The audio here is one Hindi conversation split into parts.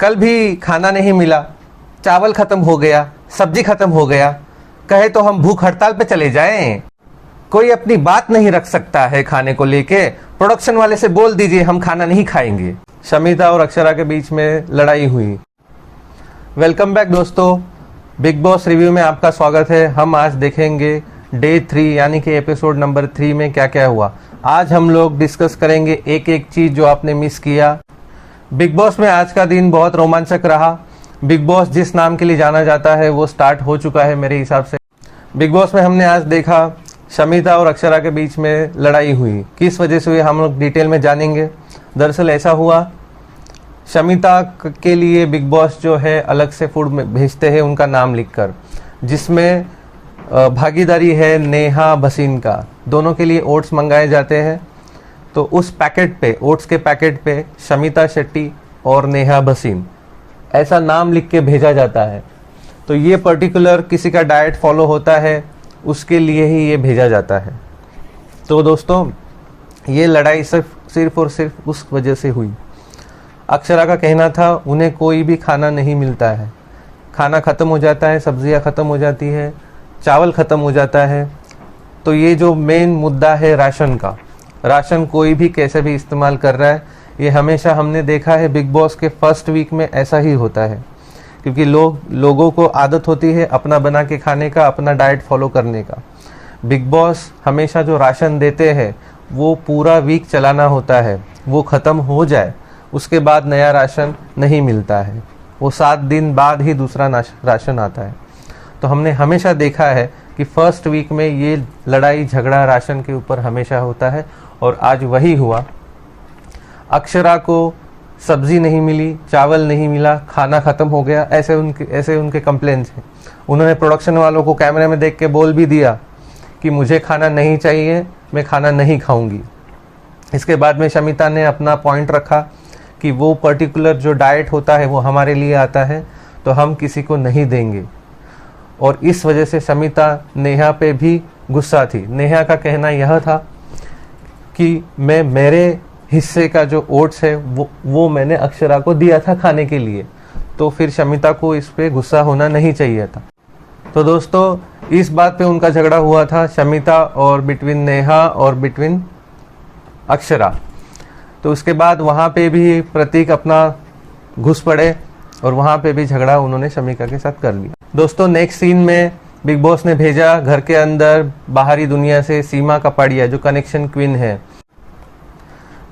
कल भी खाना नहीं मिला, चावल खत्म हो गया, सब्जी खत्म हो गया, कहे तो हम भूख हड़ताल पे चले जाएं। कोई अपनी बात नहीं रख सकता है खाने को लेके, प्रोडक्शन वाले से बोल दीजिए हम खाना नहीं खाएंगे। शमिता और अक्षरा के बीच में लड़ाई हुई। वेलकम बैक दोस्तों, बिग बॉस रिव्यू में आपका स्वागत है। हम आज देखेंगे डे 3 यानी कि एपिसोड नंबर 3 में क्या क्या हुआ। आज हम लोग डिस्कस करेंगे एक एक चीज जो आपने मिस किया। बिग बॉस में आज का दिन बहुत रोमांचक रहा। बिग बॉस जिस नाम के लिए जाना जाता है वो स्टार्ट हो चुका है मेरे हिसाब से। बिग बॉस में हमने आज देखा शमिता और अक्षरा के बीच में लड़ाई हुई। किस वजह से हुई हम लोग डिटेल में जानेंगे। दरअसल ऐसा हुआ, शमिता के लिए बिग बॉस जो है अलग से फूड भेजते हैं उनका नाम लिखकर, जिसमें भागीदारी है नेहा भसीन का। दोनों के लिए ओट्स मंगाए जाते हैं, तो उस पैकेट पे, ओट्स के पैकेट पे शमिता शेट्टी और नेहा भसीन ऐसा नाम लिख के भेजा जाता है। तो ये पर्टिकुलर किसी का डाइट फॉलो होता है, उसके लिए ही ये भेजा जाता है। तो दोस्तों ये लड़ाई सिर्फ और सिर्फ उस वजह से हुई। अक्षरा का कहना था उन्हें कोई भी खाना नहीं मिलता है, खाना ख़त्म हो जाता है, सब्जियां ख़त्म हो जाती है, चावल ख़त्म हो जाता है। तो ये जो मेन मुद्दा है राशन का, राशन कोई भी कैसे भी इस्तेमाल कर रहा है, ये हमेशा हमने देखा है बिग बॉस के फर्स्ट वीक में ऐसा ही होता है, क्योंकि लोगों को आदत होती है अपना बना के खाने का, अपना डाइट फॉलो करने का। बिग बॉस हमेशा जो राशन देते हैं वो पूरा वीक चलाना होता है, वो ख़त्म हो जाए उसके बाद नया राशन नहीं मिलता है, वो 7 दिन बाद ही दूसरा राशन आता है। तो हमने हमेशा देखा है कि फर्स्ट वीक में ये लड़ाई झगड़ा राशन के ऊपर हमेशा होता है, और आज वही हुआ। अक्षरा को सब्जी नहीं मिली, चावल नहीं मिला, खाना ख़त्म हो गया, ऐसे उनके कंप्लेंट्स हैं। उन्होंने प्रोडक्शन वालों को कैमरे में देख के बोल भी दिया कि मुझे खाना नहीं चाहिए, मैं खाना नहीं खाऊंगी। इसके बाद में शमिता ने अपना पॉइंट रखा कि वो पर्टिकुलर जो डाइट होता है वो हमारे लिए आता है, तो हम किसी को नहीं देंगे। और इस वजह से शमिता नेहा पे भी गुस्सा थी। नेहा का कहना यह था कि मेरे हिस्से का जो ओट्स है वो मैंने अक्षरा को दिया था खाने के लिए, तो फिर शमिता को इस पे गुस्सा होना नहीं चाहिए था। तो दोस्तों इस बात पे उनका झगड़ा हुआ था, शमिता और बिटवीन नेहा और बिटवीन अक्षरा। तो उसके बाद वहाँ पे भी प्रतीक अपना घुस पड़े और वहाँ पे भी झगड़ा उन्होंने शमिता के साथ कर लिया। दोस्तों नेक्स्ट सीन में बिग बॉस ने भेजा घर के अंदर बाहरी दुनिया से सीमा कपाड़िया, जो कनेक्शन क्वीन है,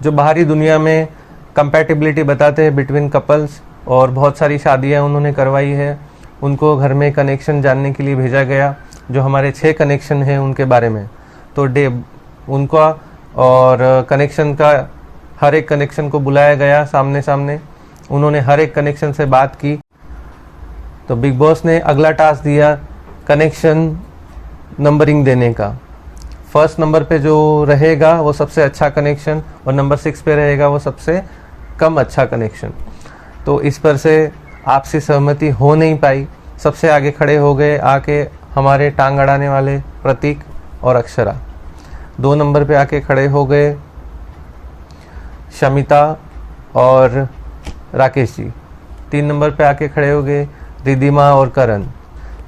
जो बाहरी दुनिया में कंपैटिबिलिटी बताते हैं बिटवीन कपल्स, और बहुत सारी शादियां उन्होंने करवाई है। उनको घर में कनेक्शन जानने के लिए भेजा गया, जो हमारे 6 कनेक्शन हैं उनके बारे में। तो उनका और कनेक्शन का हर एक कनेक्शन को बुलाया गया सामने सामने, उन्होंने हर एक कनेक्शन से बात की। तो बिग बॉस ने अगला टास्क दिया कनेक्शन नंबरिंग देने का। फर्स्ट नंबर पे जो रहेगा वो सबसे अच्छा कनेक्शन, और नंबर 6 पे रहेगा वो सबसे कम अच्छा कनेक्शन। तो इस पर से आपसी सहमति हो नहीं पाई। सबसे आगे खड़े हो गए आके हमारे टांग अड़ाने वाले प्रतीक और अक्षरा। 2 नंबर पे आके खड़े हो गए शमिता और राकेश जी। 3 नंबर पे आके खड़े हो गए रिद्धिमा और करण।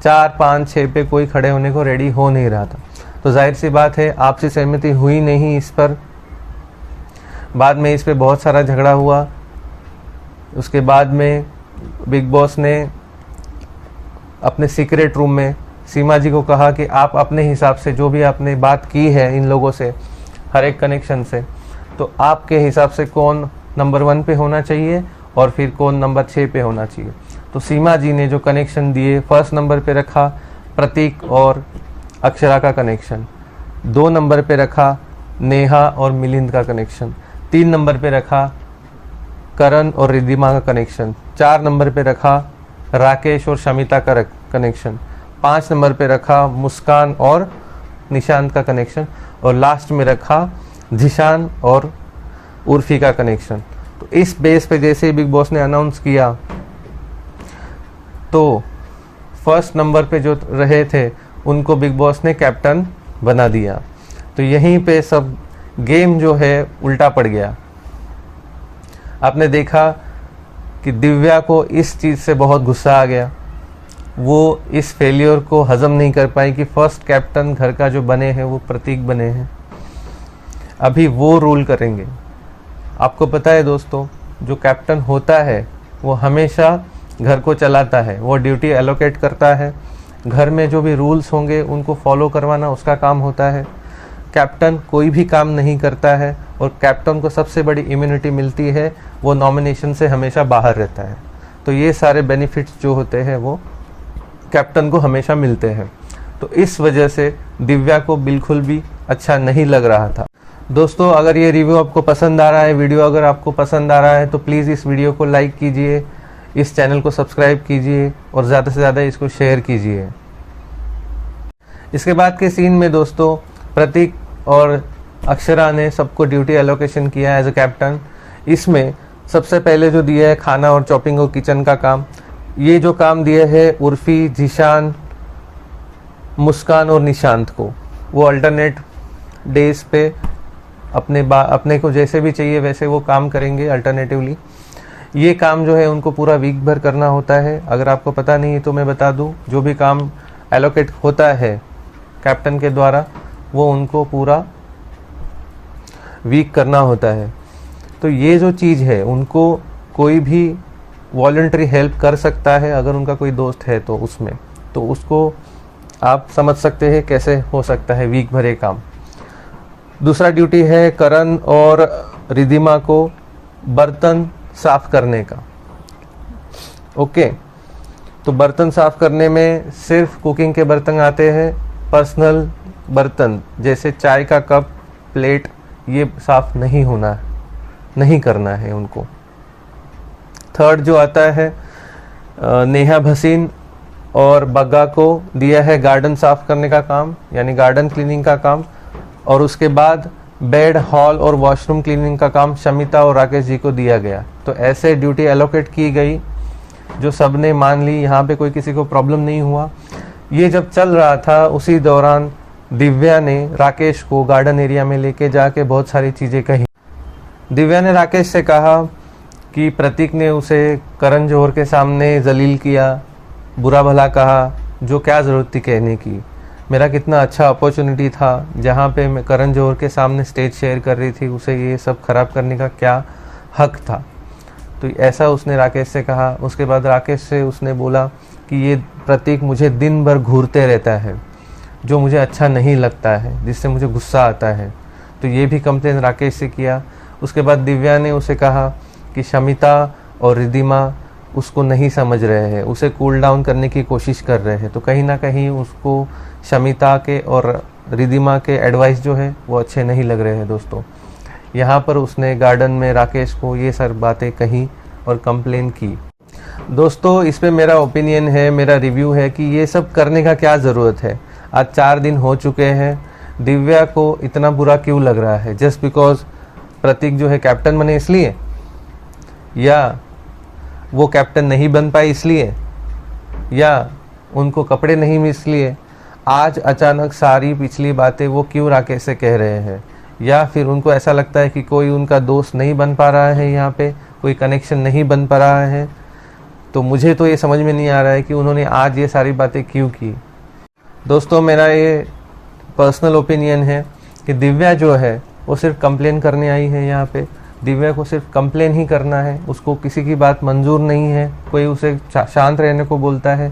4, 5, 6 पे कोई खड़े होने को रेडी हो नहीं रहा था। तो जाहिर सी बात है आपसी सहमति हुई नहीं इस पर। बाद में इस पे बहुत सारा झगड़ा हुआ। उसके बाद में बिग बॉस ने अपने सीक्रेट रूम में सीमा जी को कहा कि आप अपने हिसाब से जो भी आपने बात की है इन लोगों से, हर एक कनेक्शन से, तो आपके हिसाब से कौन नंबर 1 पे होना चाहिए और फिर कौन नंबर 6 पे होना चाहिए। तो सीमा जी ने जो कनेक्शन दिए, फर्स्ट नंबर पे रखा प्रतीक और अक्षरा का कनेक्शन, 2 नंबर पे रखा नेहा और मिलिंद का कनेक्शन, 3 नंबर पे रखा करण और रिद्धिमा का कनेक्शन, 4 नंबर पे रखा राकेश और शमिता का कनेक्शन, 5 नंबर पे रखा मुस्कान और निशांत का कनेक्शन, और लास्ट में रखा जिशान और उर्फी का कनेक्शन। तो इस बेस पे जैसे बिग बॉस ने अनाउंस किया, तो फर्स्ट नंबर पे जो रहे थे उनको बिग बॉस ने कैप्टन बना दिया। तो यहीं पे सब गेम जो है उल्टा पड़ गया। आपने देखा कि दिव्या को इस चीज़ से बहुत गुस्सा आ गया। वो इस फेलियर को हजम नहीं कर पाई कि फर्स्ट कैप्टन घर का जो बने हैं वो प्रतीक बने हैं, अभी वो रूल करेंगे। आपको पता है दोस्तों, जो कैप्टन होता है वो हमेशा घर को चलाता है, वो ड्यूटी एलोकेट करता है, घर में जो भी रूल्स होंगे उनको फॉलो करवाना उसका काम होता है। कैप्टन कोई भी काम नहीं करता है और कैप्टन को सबसे बड़ी इम्यूनिटी मिलती है, वो नॉमिनेशन से हमेशा बाहर रहता है। तो ये सारे बेनिफिट्स जो होते हैं वो कैप्टन को हमेशा मिलते हैं। तो इस वजह से दिव्या को बिल्कुल भी अच्छा नहीं लग रहा था। दोस्तों, अगर ये रिव्यू आपको पसंद आ रहा है, वीडियो अगर आपको पसंद आ रहा है तो प्लीज़ इस वीडियो को लाइक कीजिए, इस चैनल को सब्सक्राइब कीजिए और ज़्यादा से ज़्यादा इसको शेयर कीजिए। इसके बाद के सीन में दोस्तों प्रतीक और अक्षरा ने सबको ड्यूटी एलोकेशन किया एज अ कैप्टन। इसमें सबसे पहले जो दिया है खाना और चॉपिंग और किचन का काम, ये जो काम दिए है उर्फी, जीशान, मुस्कान और निशांत को, वो अल्टरनेट डेज पे अपने को जैसे भी चाहिए वैसे वो काम करेंगे अल्टरनेटिवली। ये काम जो है उनको पूरा वीक भर करना होता है। अगर आपको पता नहीं है तो मैं बता दूं, जो भी काम एलोकेट होता है कैप्टन के द्वारा वो उनको पूरा वीक करना होता है। तो ये जो चीज़ है उनको कोई भी वॉलंटरी हेल्प कर सकता है, अगर उनका कोई दोस्त है तो उसमें, तो उसको आप समझ सकते हैं कैसे हो सकता है वीक भरे काम। दूसरा ड्यूटी है करण और रिधिमा को बर्तन साफ करने का। ओके, तो बर्तन साफ करने में सिर्फ कुकिंग के बर्तन आते हैं, पर्सनल बर्तन जैसे चाय का कप, प्लेट, ये साफ नहीं होना, नहीं करना है उनको। थर्ड जो आता है नेहा भसीन और बग्गा को दिया है गार्डन साफ करने का काम, यानी गार्डन क्लीनिंग का काम। और उसके बाद बेड, हॉल और वॉशरूम क्लीनिंग का काम शमिता और राकेश जी को दिया गया। तो ऐसे ड्यूटी एलोकेट की गई जो सबने मान ली, यहाँ पे कोई किसी को प्रॉब्लम नहीं हुआ। ये जब चल रहा था उसी दौरान दिव्या ने राकेश को गार्डन एरिया में लेके जाके बहुत सारी चीज़ें कही। दिव्या ने राकेश से कहा कि प्रतीक ने उसे करण जौहर के सामने जलील किया, बुरा भला कहा, जो क्या ज़रूरत थी कहने की। मेरा कितना अच्छा अपॉर्चुनिटी था जहाँ पे मैं करण जौहर के सामने स्टेज शेयर कर रही थी, उसे ये सब खराब करने का क्या हक था। तो ऐसा उसने राकेश से कहा। उसके बाद राकेश से उसने बोला कि ये प्रतीक मुझे दिन भर घूरते रहता है, जो मुझे अच्छा नहीं लगता है, जिससे मुझे गुस्सा आता है। तो ये भी कंप्लेन राकेश से किया। उसके बाद दिव्या ने उसे कहा कि शमिता और रिधिमा उसको नहीं समझ रहे हैं, उसे कूल डाउन करने की कोशिश कर रहे हैं। तो कहीं ना कहीं उसको शमिता के और रिधिमा के एडवाइस जो है वो अच्छे नहीं लग रहे हैं दोस्तों। यहाँ पर उसने गार्डन में राकेश को ये सब बातें कही और कंप्लेन की। दोस्तों, इस पे मेरा ओपिनियन है, मेरा रिव्यू है कि ये सब करने का क्या ज़रूरत है। आज 4 दिन हो चुके हैं, दिव्या को इतना बुरा क्यों लग रहा है? जस्ट बिकॉज प्रतीक जो है कैप्टन बने इसलिए, या वो कैप्टन नहीं बन पाए इसलिए, या उनको कपड़े नहीं मिले इसलिए? आज अचानक सारी पिछली बातें वो क्यों राकेश से कह रहे हैं? या फिर उनको ऐसा लगता है कि कोई उनका दोस्त नहीं बन पा रहा है, यहाँ पे कोई कनेक्शन नहीं बन पा रहा है? तो मुझे तो ये समझ में नहीं आ रहा है कि उन्होंने आज ये सारी बातें क्यों की। दोस्तों, मेरा ये पर्सनल ओपिनियन है कि दिव्या जो है वो सिर्फ कंप्लेन करने आई है। यहाँ पे दिव्या को सिर्फ कंप्लेन ही करना है, उसको किसी की बात मंजूर नहीं है। कोई उसे शांत रहने को बोलता है,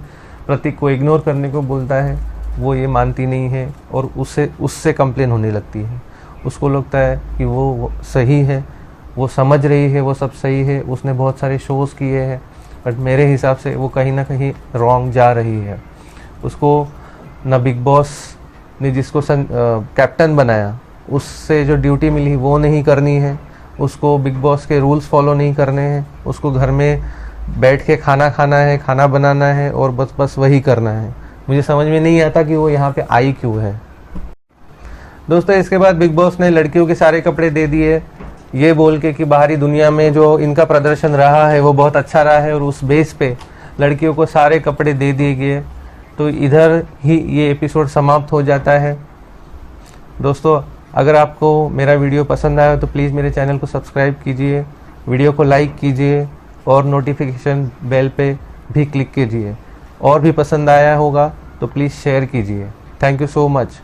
प्रतीक को इग्नोर करने को बोलता है, वो ये मानती नहीं है और उससे कंप्लेन होने लगती है। उसको लगता है कि वो सही है, वो समझ रही है, वो सब सही है, उसने बहुत सारे शोज़ किए हैं, बट मेरे हिसाब से वो कहीं ना कहीं रॉन्ग जा रही है। उसको ना बिग बॉस ने जिसको कैप्टन बनाया उससे जो ड्यूटी मिली वो नहीं करनी है, उसको बिग बॉस के रूल्स फॉलो नहीं करने हैं, उसको घर में बैठ के खाना खाना है, खाना बनाना है और बस वही करना है। मुझे समझ में नहीं आता कि वो यहाँ पे आई क्यों है। दोस्तों, इसके बाद बिग बॉस ने लड़कियों के सारे कपड़े दे दिए, ये बोल के कि बाहरी दुनिया में जो इनका प्रदर्शन रहा है वो बहुत अच्छा रहा है और उस बेस पे लड़कियों को सारे कपड़े दे दिए गए। तो इधर ही ये एपिसोड समाप्त हो जाता है। दोस्तों, अगर आपको मेरा वीडियो पसंद आया तो प्लीज़ मेरे चैनल को सब्सक्राइब कीजिए, वीडियो को लाइक कीजिए और नोटिफिकेशन बेल पे भी क्लिक कीजिए। और भी पसंद आया होगा तो प्लीज़ शेयर कीजिए। Thank you so much.